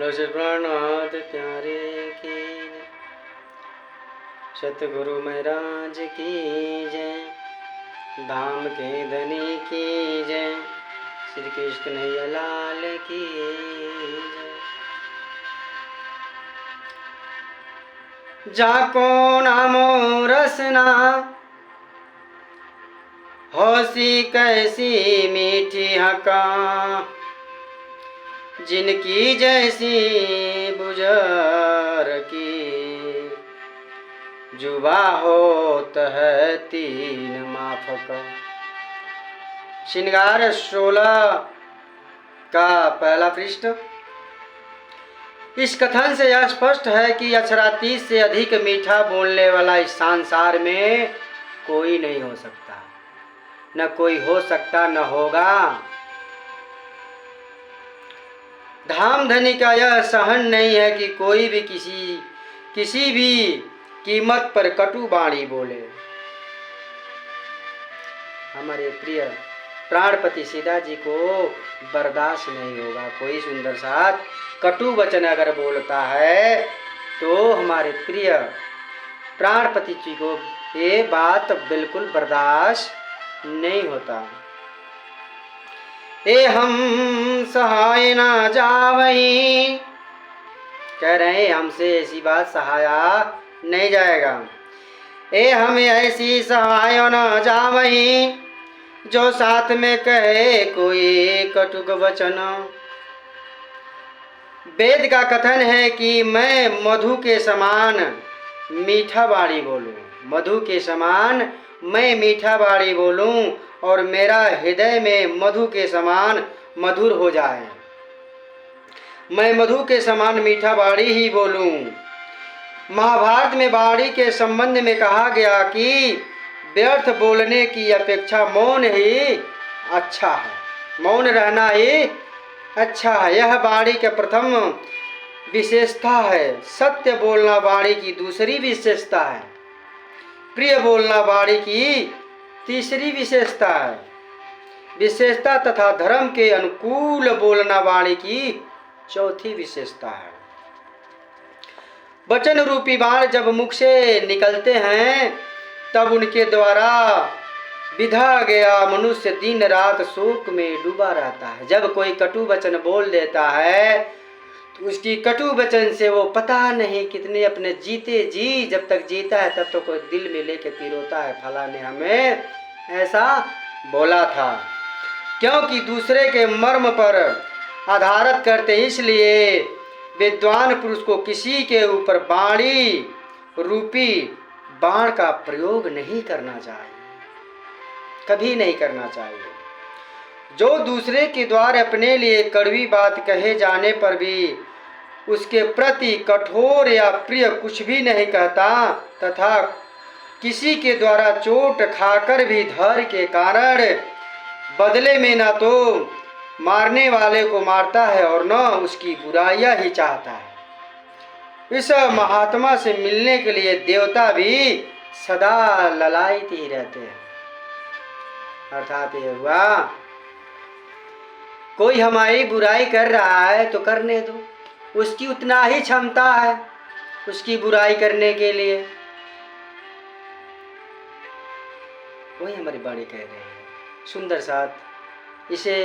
तुलसी प्राणनाथ प्यारे की जय। सतगुरु महाराज की जय। धाम के धनी की जय। श्री कृष्ण कन्हैया लाल की जय। जाको नामो रसना होसी कैसी मीठी हका, जिनकी जैसी बुझर की जुबा होत है तीन माफक। श्रृंगार 16 का पहला पृष्ठ। इस कथन से यह स्पष्ट है कि अक्षरातीत से अधिक मीठा बोलने वाला इस संसार में कोई नहीं हो सकता, न कोई हो सकता, न होगा। धाम धनी का यह सहन नहीं है कि कोई भी किसी भी कीमत पर कटु वाणी बोले। हमारे प्रिय प्राणपति सीता जी को बर्दाश्त नहीं होगा। कोई सुंदर साथ कटु वचन अगर बोलता है तो हमारे प्रिय प्राणपति जी को ये बात बिल्कुल बर्दाश्त नहीं होता। ए हम सहाय ना जावही, कह रहे हैं हमसे ऐसी बात सहाया नहीं जाएगा। ए हमें ऐसी सहाय न जावही, जो साथ में कहे कोई कटुक वचन। वेद का कथन है कि मैं मधु के समान मीठा वाणी बोलूं, मधु के समान मैं मीठा वाणी बोलूं और मेरा हृदय में मधु के समान मधुर हो जाए। मैं मधु के समान मीठा वाणी ही बोलूं। महाभारत में वाणी के संबंध में कहा गया कि व्यर्थ बोलने की अपेक्षा मौन ही अच्छा है, मौन रहना ही अच्छा है। यह वाणी के प्रथम विशेषता है। सत्य बोलना वाणी की दूसरी विशेषता है। प्रिय बोलना वाणी की तीसरी विशेषता है। विशेषता तथा धर्म के अनुकूल बोलना वाणी की चौथी विशेषता है। वचन रूपी बाण जब मुख से निकलते हैं तब उनके द्वारा विधा गया मनुष्य दिन रात शोक में डूबा रहता है। जब कोई कटु वचन बोल देता है तो उसकी कटु वचन से वो पता नहीं कितने अपने जीते जी, जब तक जीता है तब तो कोई दिल में लेके पिरोता है, फला ने हमें ऐसा बोला था। क्योंकि दूसरे के मर्म पर आधारित करते, इसलिए विद्वान पुरुष को किसी के ऊपर वाणी रूपी बाण का प्रयोग नहीं करना चाहिए, कभी नहीं करना चाहिए। जो दूसरे के द्वारा अपने लिए कड़वी बात कहे जाने पर भी उसके प्रति कठोर या प्रिय कुछ भी नहीं कहता तथा किसी के द्वारा चोट खाकर भी धैर्य के कारण बदले में न तो मारने वाले को मारता है और न उसकी बुराइयां ही चाहता है। इस महात्मा से मिलने के लिए देवता भी सदा ललायित ही रहते हैं। अर्थात ये हुआ कोई हमारी बुराई कर रहा है तो करने दो, उसकी उतना ही क्षमता है उसकी बुराई करने के लिए। वही हमारी बाणी कह रहे हैं। सुंदर साथ इसे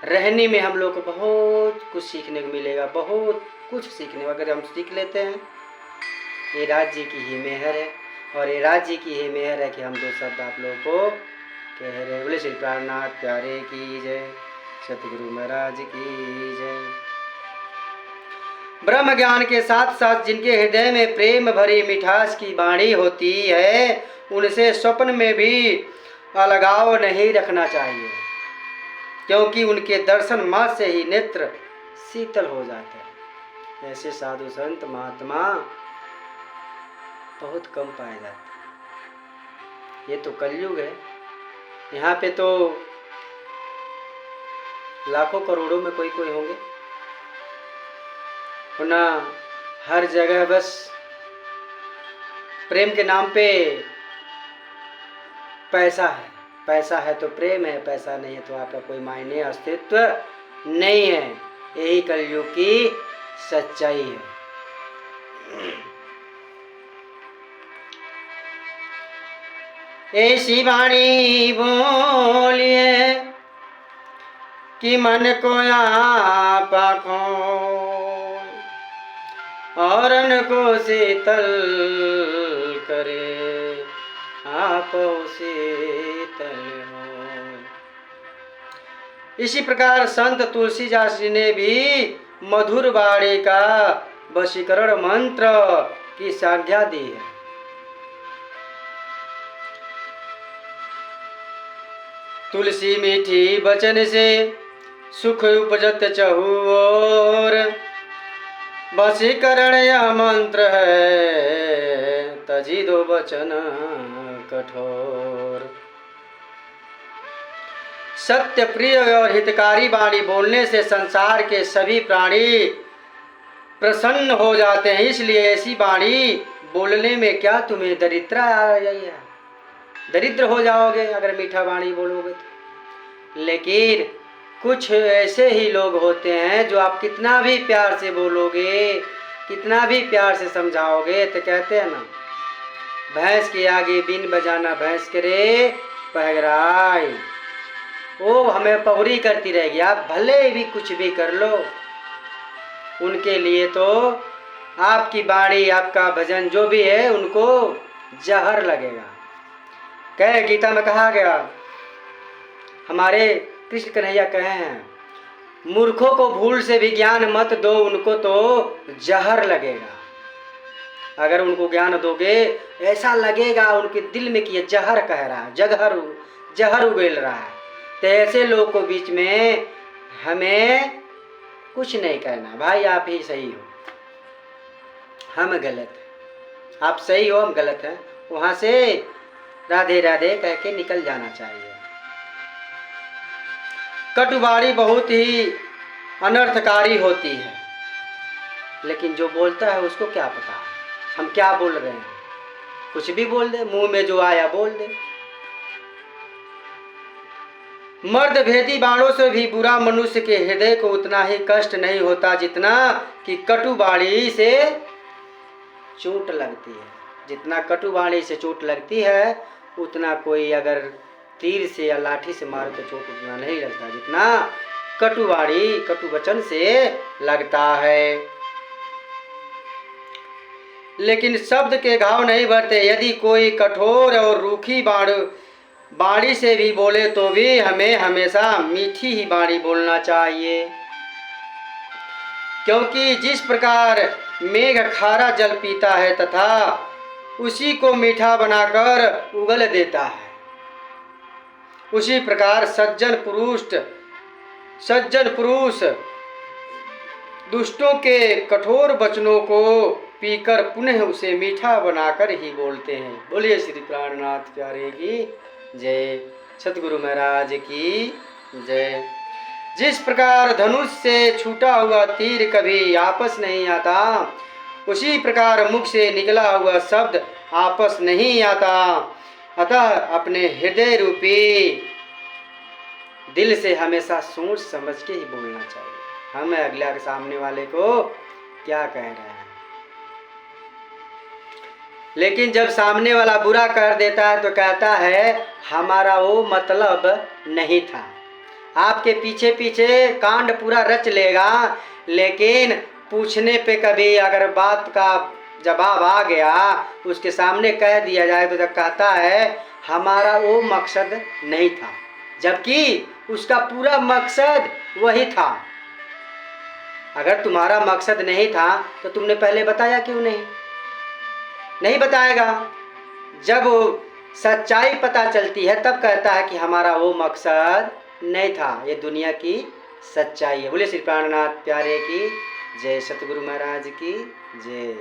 रहने में हम लोग को बहुत कुछ सीखने को मिलेगा, बहुत कुछ सीखने अगर हम सीख लेते हैं। ये राज्य की ही मेहर है और ये राज्य की ही मेहर है कि हम दो शब्द आप लोगों को कह रहे हैं। बोले श्री प्राणनाथ प्यारे की जय। सतगुरु महाराज की जय। ब्रह्म ज्ञान के साथ साथ जिनके हृदय में प्रेम भरी मिठास की वाणी होती है उनसे स्वप्न में भी अलगाव नहीं रखना चाहिए, क्योंकि उनके दर्शन मात्र से ही नेत्र शीतल हो जाते हैं। ऐसे साधु संत महात्मा बहुत कम पाए जाते हैं। ये तो कलयुग है, यहाँ पे तो लाखों करोड़ों में कोई कोई होंगे, वरना हर जगह बस प्रेम के नाम पे पैसा है, पैसा है तो प्रेम है, पैसा नहीं है तो आपका कोई मायने अस्तित्व नहीं है। यही कलयुग की सच्चाई है। ऐसी वाणी बोलिए कि मन को आप औरन को शीतल करे, आप शीतल हो। इसी प्रकार संत तुलसीदास जी ने भी मधुर वाणी का वशीकरण मंत्र की संज्ञा दी है। तुलसी मीठी बचन से सुख उपजत चहु और, वशीकरण यह मंत्र है तजी दो वचन कठोर। सत्य प्रिय और हितकारी वाणी बोलने से संसार के सभी प्राणी प्रसन्न हो जाते हैं। इसलिए ऐसी वाणी बोलने में क्या तुम्हें दरिद्रता आ रही है? दरिद्र हो जाओगे अगर मीठा वाणी बोलोगे तो। लेकिन कुछ ऐसे ही लोग होते हैं जो आप कितना भी प्यार से बोलोगे, कितना भी प्यार से समझाओगे, तो कहते हैं ना, भैंस के आगे बीन बजाना भैंस करे पहराई, वो हमें पौरी करती रहेगी। आप भले भी कुछ भी कर लो, उनके लिए तो आपकी वाणी, आपका भजन जो भी है, उनको जहर लगेगा। कहे गीता में कहा गया, हमारे कृष्ण कन्हैया कहे हैं, मूर्खों को भूल से भी ज्ञान मत दो, उनको तो जहर लगेगा। अगर उनको ज्ञान दोगे ऐसा लगेगा उनके दिल में कि ये जहर कह रहा है, जहर उगल रहा है। तो ऐसे लोग को बीच में हमें कुछ नहीं कहना, भाई आप ही सही हो, हम गलत हैं, आप सही हो, हम गलत हैं, वहाँ से राधे राधे कह के निकल जाना चाहिए। कटुवाणी बहुत ही अनर्थकारी होती है, लेकिन जो बोलता है उसको क्या पता हम क्या बोल रहे हैं। कुछ भी बोल दे, मुंह में जो आया बोल दे। मर्द भेदी बाणों से भी बुरा मनुष्य के हृदय को उतना ही कष्ट नहीं होता जितना कि कटुवाणी से चोट लगती है। जितना कटुवाणी से चोट लगती है उतना कोई अगर तीर से या लाठी से मारे तो चोट उतना नहीं लगता जितना कटुवाणी, कटु वचन से लगता है। लेकिन शब्द के घाव नहीं भरते। यदि कोई कठोर और रूखी वाणी से भी बोले तो भी हमें हमेशा मीठी ही वाणी बोलना चाहिए, क्योंकि जिस प्रकार मेघ खारा जल पीता है तथा उसी को मीठा बनाकर उगल देता है, उसी प्रकार सज्जन पुरुष दुष्टों के कठोर वचनों को पीकर पुनः उसे मीठा बनाकर ही बोलते हैं। बोलिए श्री प्राणनाथ प्यारे की जय, सतगुरु महाराज की जय। जिस प्रकार धनुष से छूटा हुआ तीर कभी आपस नहीं आता, उसी प्रकार मुख से निकला हुआ शब्द आपस नहीं आता। अतः अपने हृदय रूपी दिल से हमेशा सोच समझ के ही बोलना चाहिए, हमें अगले सामने वाले को क्या कह रहे हैं। लेकिन जब सामने वाला बुरा कर देता है तो कहता है हमारा वो मतलब नहीं था। आपके पीछे पीछे कांड पूरा रच लेगा, लेकिन पूछने पे कभी अगर बात का जवाब आ गया, उसके सामने कह दिया जाए तो जब कहता है हमारा वो मकसद नहीं था, जबकि उसका पूरा मकसद वही था। अगर तुम्हारा मकसद नहीं था तो तुमने पहले बताया क्यों नहीं बताएगा। जब सच्चाई पता चलती है तब कहता है कि हमारा वो मकसद नहीं था। ये दुनिया की सच्चाई है। बोले श्री प्राणनाथ प्यारे की जय, सतगुरु महाराज की जय।